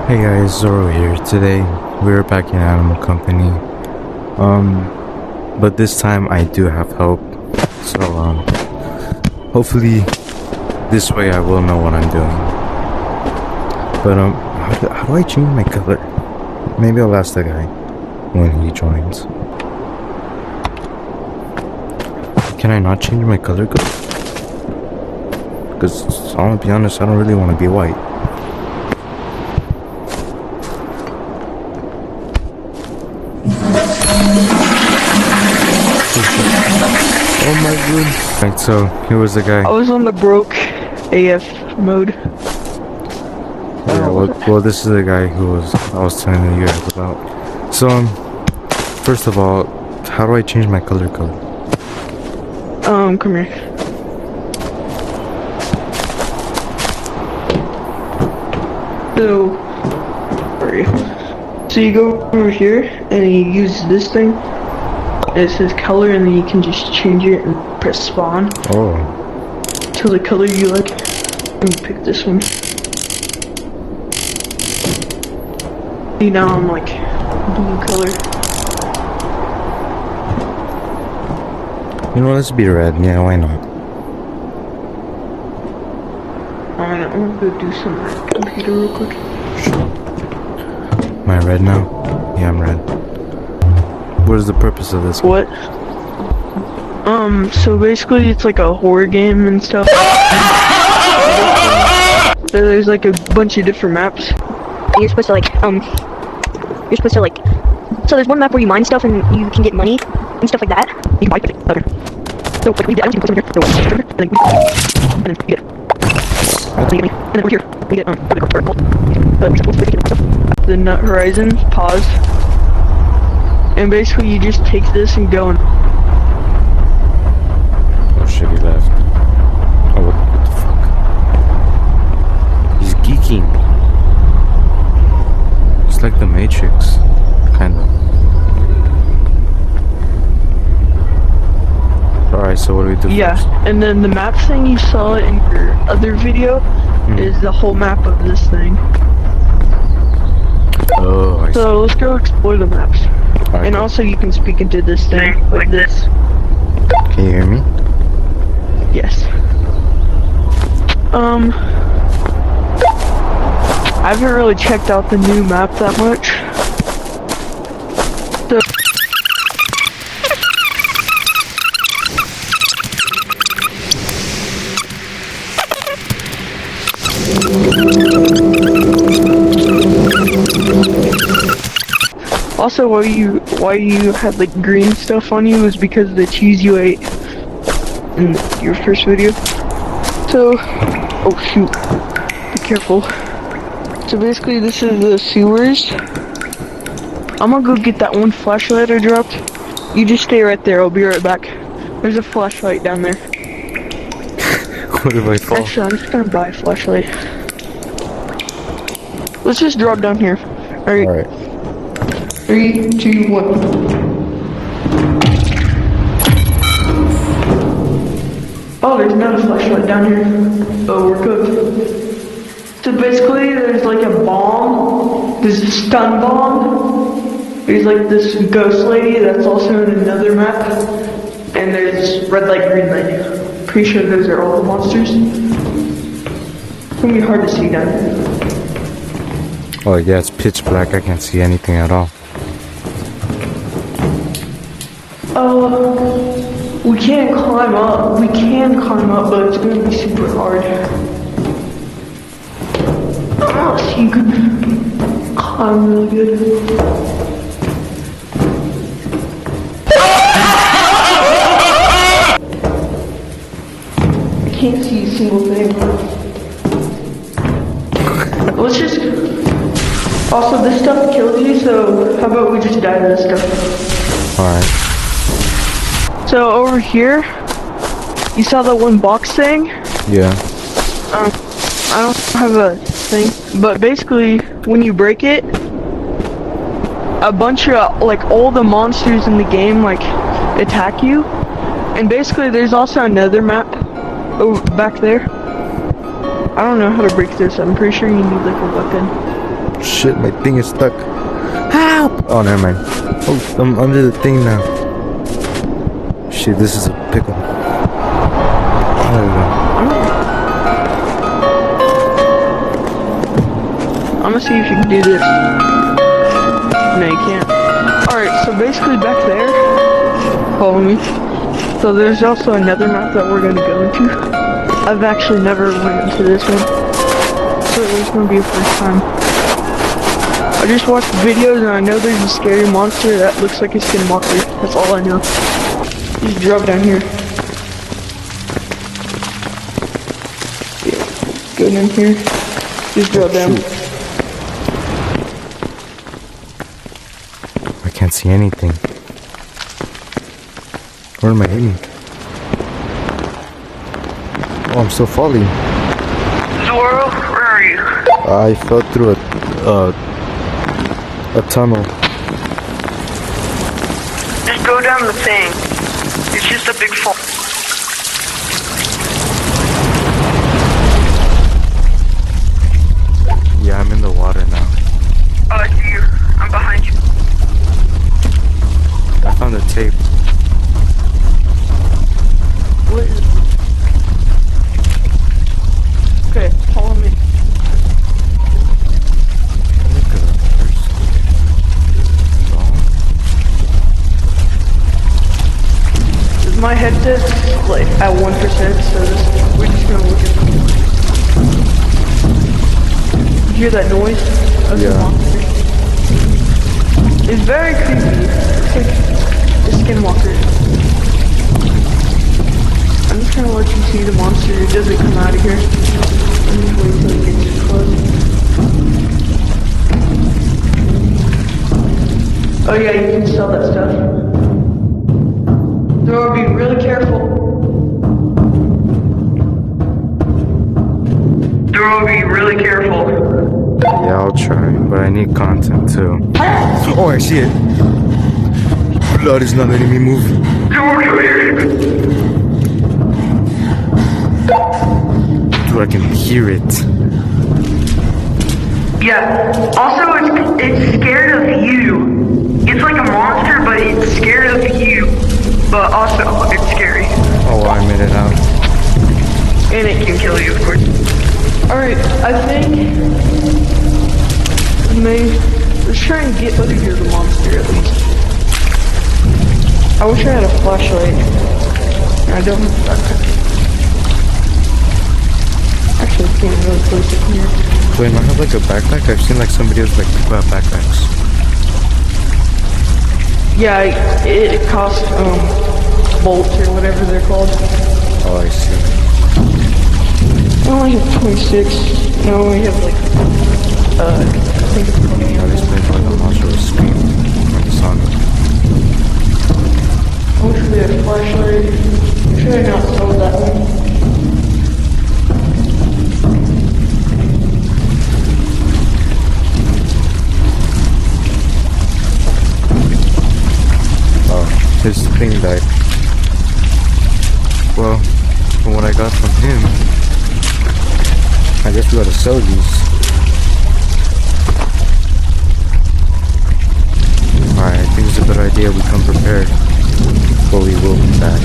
Hey guys, Zoro here. Today we're back in Animal Company. But this time I do have help. So hopefully this way I will know what I'm doing. But how do I change my color? Maybe I'll ask the guy when he joins. Can I not change my color code? Because I'm gonna be honest, I don't really want to be white. Oh my god. Right, so here was the guy. I was on the broke AF mode. Yeah, well, this is the guy who I was telling you guys about. So, first of all, how do I change my color code? Come here. So, where are you? So you go over here and you use this thing. It says color, and then you can just change it and press spawn Oh. to the color you like. And you pick this one. See, now I'm like blue color. You know, let's be red. Yeah, why not? Alright, I'm gonna go do some computer real quick. Am I red now? Yeah, I'm red. What is the purpose of this? What? So basically it's like a horror game and stuff. So there's like a bunch of different maps. You're supposed to like, so there's one map where you mine stuff and you can get money and stuff like that. You can buy it. Okay. So like we get items, you can put them in here. And then you get and then over here we get The Nut Horizon, pause. And basically you just take this and go and Oh shit, he left. Oh, what the fuck? He's geeking. It's like the Matrix, kinda. Alright, so what do we do yeah, first? and then the map thing you saw in your other video is the whole map of this thing. Oh, I see. So let's go explore the maps. Alright, And cool. also you can speak into this thing, like this. Can you hear me? Yes. I haven't really checked out the new map that much. So also, why you had like green stuff on you is because of the cheese you ate in your first video. So, oh shoot, be careful. So basically, this is the sewers. I'm gonna go get that one flashlight I dropped. You just stay right there. I'll be right back. There's a flashlight down there. What if I fall? Actually, I'm just gonna buy a flashlight. Let's just drop down here. Alright. Alright. 3, 2, 1. Oh, there's another flashlight down here. Oh, we're cooked. So basically, there's like a bomb. There's a stun bomb. There's like this ghost lady that's also in another map. And there's red light, green light. Pretty sure those are all the monsters. It's gonna be hard to see down here. Oh yeah, it's pitch black. I can't see anything at all. We can't climb up. We can climb up, but it's gonna be super hard. Unless you can climb really good. I can't see a single thing. Let's just... Also, this stuff kills you, so how about we just die to this stuff? Alright. So over here, you saw that one box thing? Yeah. I don't have a thing, but basically, when you break it, a bunch of, like, all the monsters in the game, like, attack you. And basically, there's also another map over back there. I don't know how to break this. I'm pretty sure you need, like, a weapon. Shit, my thing is stuck. Help! Oh, never mind. Oh, I'm under the thing now. Shit, this is a pickle. There we go. I'm gonna see if you can do this. No, you can't. Alright, so basically back there, follow me. So there's also another map that we're gonna go into. I've actually never went into this one, so it's gonna be a first time. I just watched videos and I know there's a scary monster that looks like a skinwalker. That's all I know. Just drop down here. Yeah, go down here. Just drop down. I can't see anything. Where am I hitting? Oh, I'm still falling. Zoro, where are you? I fell through a tunnel. Just go down the thing. It's just a big fall. Yeah, I'm in the water now. Oh, I see you. I'm behind you. I found a tape. What is... Okay, follow me. Look at that person. My headset's like at 1%, so we're just gonna look at it. You hear that noise? That's Yeah. a monster. It's very creepy. It's like a skinwalker. I'm just gonna let you see the monster. It doesn't come out of here. I'm just wait till it gets close. Oh yeah, you can sell that stuff. Zoro, be really careful. Zoro, be really careful. Yeah, I'll try, but I need content too. Oh, I see it. Blood is not letting me move. Zoro, come here. Dude, I can hear it. Yeah. Also, it's scared of you. It's like a monster, but it's scared of you. But also, it's scary. Oh, well, I made it out. And it can kill you, of course. Alright, I think... let's try and get over here, the monster, at least. I wish I had a flashlight. I don't have a flashlight. Actually, I can't really place it here. Wait, I have like a backpack? I've seen like somebody else like backpacks. Yeah, it costs, bolts or whatever they're called. Oh, I see. I only have 26. No, I only have like, I think it's 20. Oh, this place like a monster was screaming when he saw me. I wish we had a flashlight. Should I not sold that one? Oh, his thing died. Well, from what I got from him, I guess we gotta sell these. Alright, I think it's a good idea we come prepared, but we will be back.